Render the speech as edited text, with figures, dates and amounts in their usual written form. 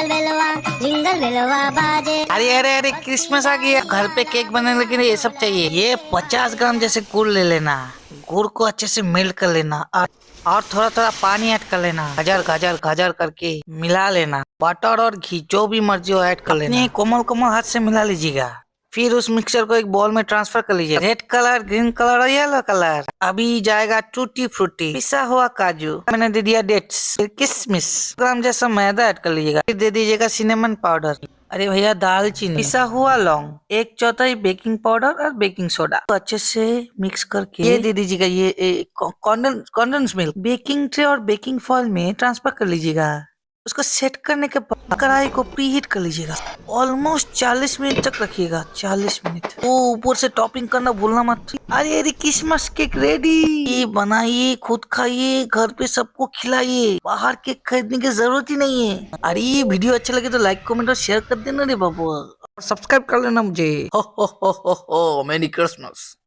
Jingle Belwa बाजे। अरे अरे अरे क्रिसमस आ गया, घर पे केक बनाने के लिए ये सब चाहिए। ये 50 ग्राम जैसे गुड़ ले लेना। गुड़ को अच्छे से मेल्ट कर लेना और थोड़ा थोड़ा पानी ऐड कर लेना। गाजर गाजर गाजर करके मिला लेना। बटर और घी जो भी मर्जी हो ऐड कर लेना। अपने कोमल कोमल हाथ से मिला लीजिएगा। फिर उस मिक्सचर को एक बॉल में ट्रांसफर कर लीजिए। रेड कलर, ग्रीन कलर और येलो कलर। अभी जाएगा टूटी फ्रूटी, पिसा हुआ काजू, मैंने दे दिया डेट्स, फिर किशमिश, ग्राम जैसा मैदा ऐड कर लीजिएगा। फिर दे दीजिएगा सिनेमन पाउडर। अरे भैया दालचीनी, पिसा हुआ लौंग, 1/4 बेकिंग पाउडर और बेकिंग सोडा। तो अच्छे से मिक्स करके ये दे दीजिएगा। ये कॉन्डेंस मिल्क बेकिंग ट्रे और बेकिंग फॉइल में ट्रांसफर कर लीजिएगा। उसको सेट करने के बाद कढ़ाई को प्रीहीट कर लीजिएगा। ऑलमोस्ट 40 मिनट तक रखिएगा। 40 मिनट। वो ऊपर से टॉपिंग करना भूलना मत। अरे अरे क्रिसमस केक रेडी। ये बनाइए, खुद खाइए, घर पे सबको खिलाइए। बाहर केक खरीदने की जरूरत ही नहीं है। अरे ये वीडियो अच्छा लगे तो लाइक कमेंट और शेयर कर देना रे बाबू। और सब्सक्राइब कर लेना मुझे। हो मेरी क्रिसमस।